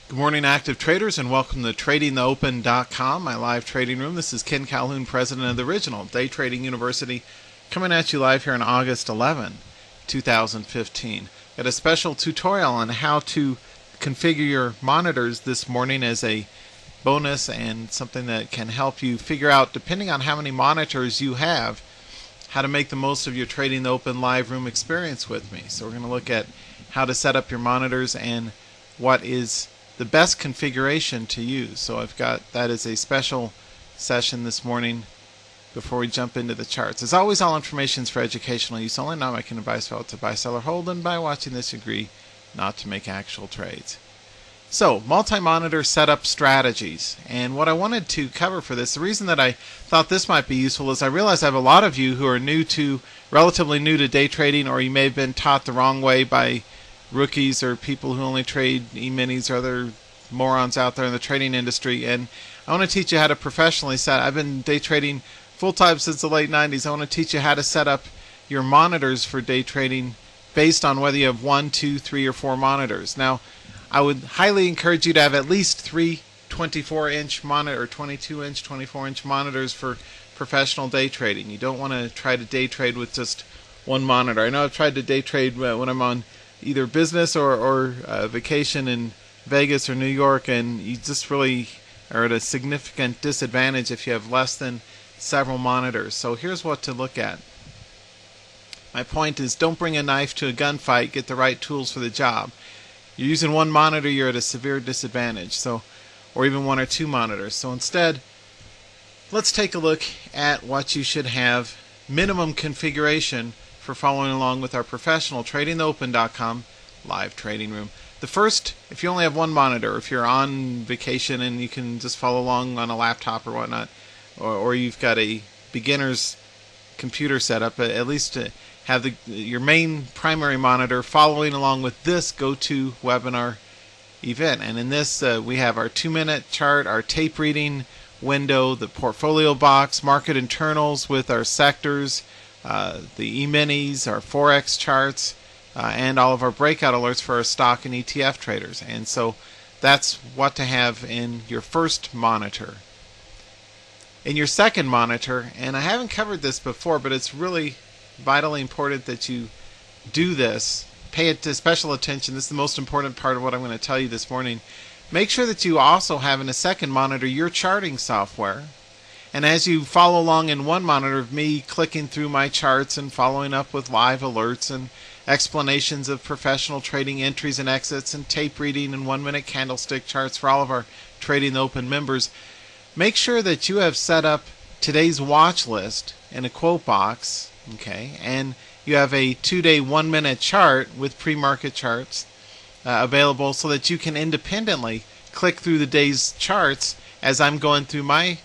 Good morning, active traders, and welcome to TradingTheOpen.com, my live trading room. This is Ken Calhoun, president of the original Day Trading University, coming at you live here on August 11, 2015. Got a special tutorial on how to configure your monitors this morning as a bonus and something that can help you figure out, depending on how many monitors you have, how to make the most of your Trading the Open live room experience with me. So we're going to look at how to set up your monitors and what is the best configuration to use. So I've got that as a special session this morning before we jump into the charts. As always, all information is for educational use only, not making advice to buy, sell, or hold, and by watching this you agree not to make actual trades. So, multi-monitor setup strategies. And what I wanted to cover for this, the reason that I thought this might be useful is I realize I have a lot of you who are relatively new to day trading, or you may have been taught the wrong way by rookies or people who only trade E-minis or other morons out there in the trading industry. And I want to teach you how to professionally set. I've been day trading full-time since the late 90s. I want to teach you how to set up your monitors for day trading based on whether you have 1, 2, 3, or 4 monitors. Now, I would highly encourage you to have at least 3 24-inch monitor or 22-inch, 24-inch monitors for professional day trading. You don't want to try to day trade with just one monitor. I know I've tried to day trade when I'm on either business or vacation in Vegas or New York, and you just really are at a significant disadvantage if you have less than several monitors. So here's what to look at. My point is, don't bring a knife to a gunfight. Get the right tools for the job. You're using one monitor, you're at a severe disadvantage. So, or even 1 or 2 monitors. So instead, let's take a look at what you should have minimum configuration for following along with our professional TradingTheOpen.com live trading room. The first, if you only have one monitor, if you're on vacation and you can just follow along on a laptop or whatnot, or you've got a beginner's computer setup, at least have your main primary monitor following along with this GoToWebinar event. And in this, we have our 2-minute chart, our tape reading window, the portfolio box, market internals with our sectors, the E-minis, our Forex charts, and all of our breakout alerts for our stock and ETF traders. And so that's what to have in your first monitor. In your second monitor, and I haven't covered this before, but it's really vitally important that you do this. Pay it special attention. This is the most important part of what I'm going to tell you this morning. Make sure that you also have in a second monitor your charting software. And as you follow along in one monitor of me clicking through my charts and following up with live alerts and explanations of professional trading entries and exits and tape reading and 1-minute candlestick charts for all of our Trading the Open members, make sure that you have set up today's watch list in a quote box, okay, and you have a 2-day 1-minute chart with pre-market charts available so that you can independently click through the day's charts as I'm going through my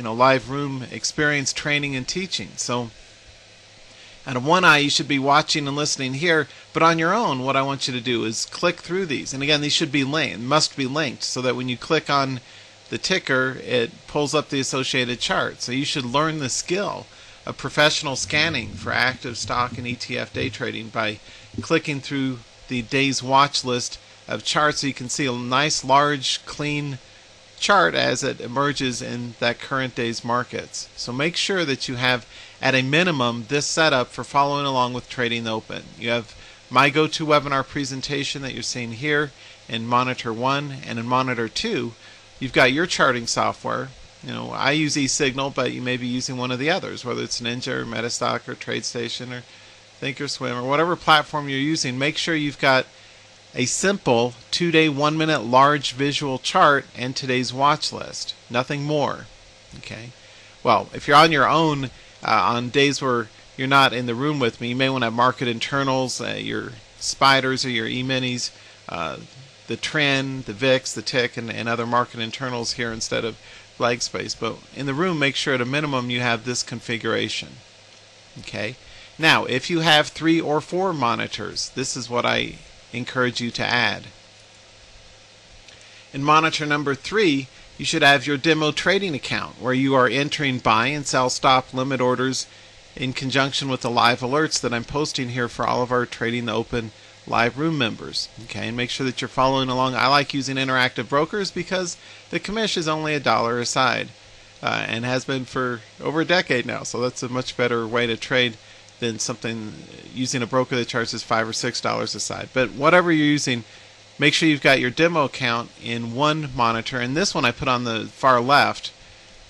live room experience, training and teaching. So out of one eye you should be watching and listening here, but on your own what I want you to do is click through these. And again, these should be must be linked so that when you click on the ticker it pulls up the associated chart. So you should learn the skill of professional scanning for active stock and ETF day trading by clicking through the day's watch list of charts so you can see a nice large clean chart as it emerges in that current day's markets. So make sure that you have at a minimum this setup for following along with Trading the Open. You have my GoToWebinar presentation that you're seeing here in monitor 1, and in monitor 2 you've got your charting software. I use eSignal, but you may be using one of the others, whether it's Ninja or Metastock or TradeStation or Thinkorswim or whatever platform you're using. Make sure you've got a simple 2-day 1-minute large visual chart and today's watch list. Nothing more. Okay. Well, if you're on your own on days where you're not in the room with me, you may want to have market internals, your spiders or your E-minis, the trend, the VIX, the tick, and other market internals here instead of blank space. But in the room, make sure at a minimum you have this configuration. Okay. Now, if you have 3 or 4 monitors, this is what I encourage you to add. In monitor number 3, you should have your demo trading account where you are entering buy and sell stop limit orders in conjunction with the live alerts that I'm posting here for all of our Trading the Open live room members. Okay, and make sure that you're following along. I like using interactive brokers because the commission is only $1 a side, and has been for over a decade now. So that's a much better way to trade than something using a broker that charges $5 or $6 a side. But whatever you're using, make sure you've got your demo account in one monitor, and this one I put on the far left.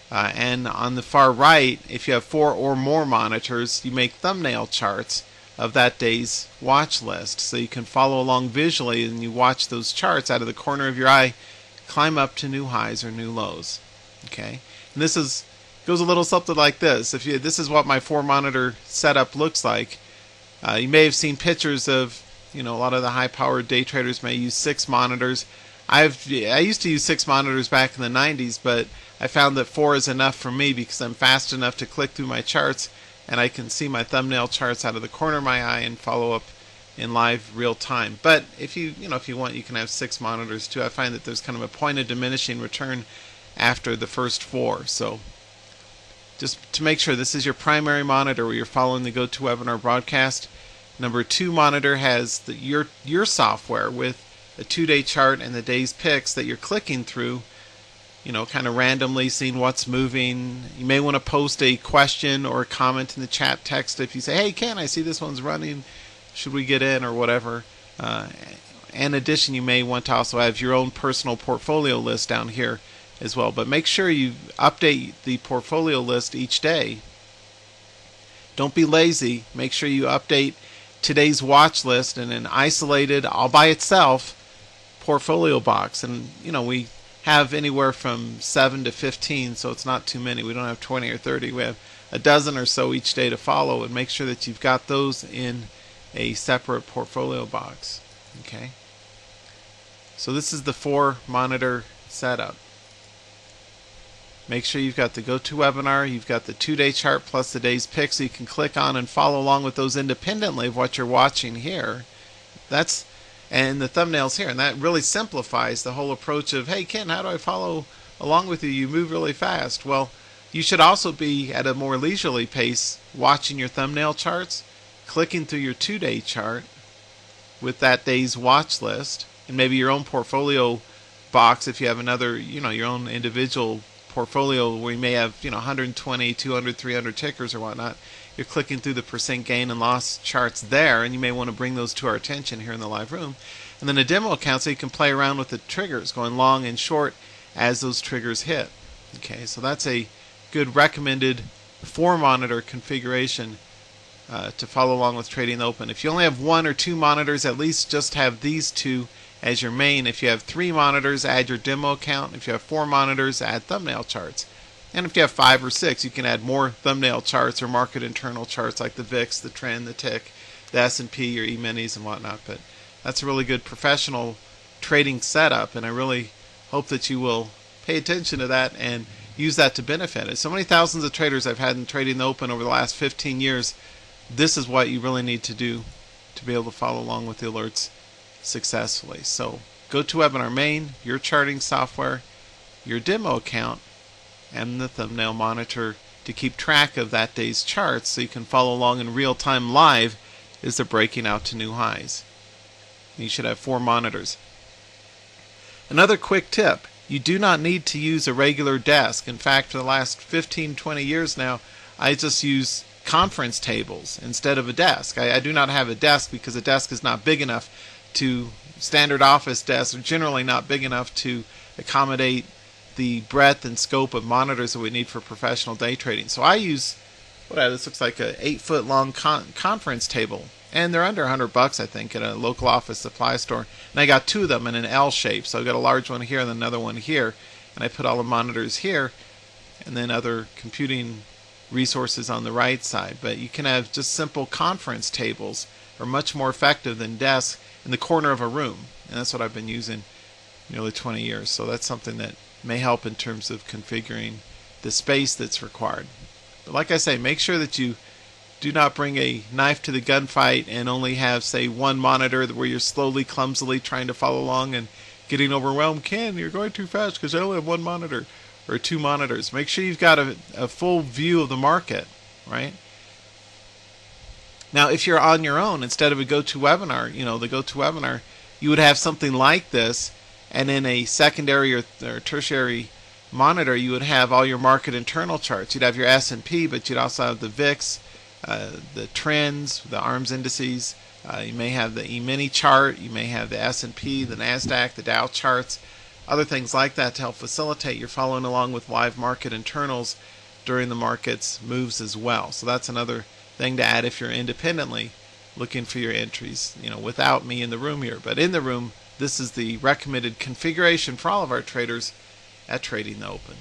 And on the far right, if you have 4 or more monitors, you make thumbnail charts of that day's watch list, so you can follow along visually and you watch those charts out of the corner of your eye climb up to new highs or new lows. Okay, and this goes a little something like this. This is what my 4-monitor setup looks like. You may have seen pictures of, a lot of the high-powered day traders may use 6 monitors. I used to use 6 monitors back in the 90s, but I found that 4 is enough for me because I'm fast enough to click through my charts and I can see my thumbnail charts out of the corner of my eye and follow up in live real time. But if you want, you can have 6 monitors too. I find that there's kind of a point of diminishing return after the first 4. So just to make sure this is your primary monitor where you're following the GoToWebinar broadcast. Number 2 monitor has your software with a 2-day chart and the day's picks that you're clicking through, kind of randomly seeing what's moving. You may want to post a question or a comment in the chat text if you say, hey Ken, I see this one's running, should we get in or whatever. In addition, you may want to also have your own personal portfolio list down here as well. But make sure you update the portfolio list each day. Don't be lazy. Make sure you update today's watch list in an isolated, all by itself, portfolio box. And we have anywhere from 7 to 15, so it's not too many. We don't have 20 or 30. We have a dozen or so each day to follow, and make sure that you've got those in a separate portfolio box. Okay, so this is the 4-monitor setup. Make sure you've got the GoToWebinar, you've got the 2-day chart plus the day's pick, so you can click on and follow along with those independently of what you're watching here. And the thumbnails here, and that really simplifies the whole approach of, hey Ken, how do I follow along with you? You move really fast. Well, you should also be at a more leisurely pace watching your thumbnail charts, clicking through your 2-day chart with that day's watch list, and maybe your own portfolio box if you have another, your own individual portfolio where you may have 120, 200, 300 tickers or whatnot. You're clicking through the percent gain and loss charts there, and you may want to bring those to our attention here in the live room. And then a demo account so you can play around with the triggers, going long and short as those triggers hit. Okay, so that's a good recommended 4-monitor configuration to follow along with Trading Open. If you only have 1 or 2 monitors, at least just have these 2 as your main. If you have 3 monitors, add your demo account. If you have 4 monitors, add thumbnail charts. And if you have 5 or 6, you can add more thumbnail charts or market internal charts like the VIX, the trend, the tick, the S&P, your E-minis and whatnot. But that's a really good professional trading setup, and I really hope that you will pay attention to that and use that to benefit. As so many thousands of traders I've had in Trading Open over the last 15 years, this is what you really need to do to be able to follow along with the alerts successfully. So GoToWebinar main, your charting software, your demo account, and the thumbnail monitor to keep track of that day's charts so you can follow along in real time live as they're breaking out to new highs. You should have 4 monitors. Another quick tip, you do not need to use a regular desk. In fact, for the last 15-20 years now, I just use conference tables instead of a desk. I do not have a desk because a desk is not big enough to, standard office desks are generally not big enough to accommodate the breadth and scope of monitors that we need for professional day trading. So I use this looks like a 8-foot long conference table, and they're under $100 I think at a local office supply store. And I got 2 of them in an L shape, so I've got a large one here and another one here, and I put all the monitors here, and then other computing resources on the right side. But you can have just simple conference tables, are much more effective than desks in the corner of a room, and that's what I've been using nearly 20 years. So that's something that may help in terms of configuring the space that's required. But like I say, make sure that you do not bring a knife to the gunfight and only have, say, 1 monitor where you're slowly, clumsily trying to follow along and getting overwhelmed. Ken, you're going too fast because I only have 1 monitor or 2 monitors. Make sure you've got a full view of the market, right? Now, if you're on your own, instead of a GoToWebinar, the GoToWebinar, you would have something like this, and in a secondary or tertiary monitor, you would have all your market internal charts. You'd have your S&P, but you'd also have the VIX, the trends, the ARMS indices. You may have the E-mini chart. You may have the S&P, the NASDAQ, the Dow charts, other things like that to help facilitate your following along with live market internals during the market's moves as well. So that's another thing to add if you're independently looking for your entries, without me in the room here. But in the room, this is the recommended configuration for all of our traders at Trading the Open.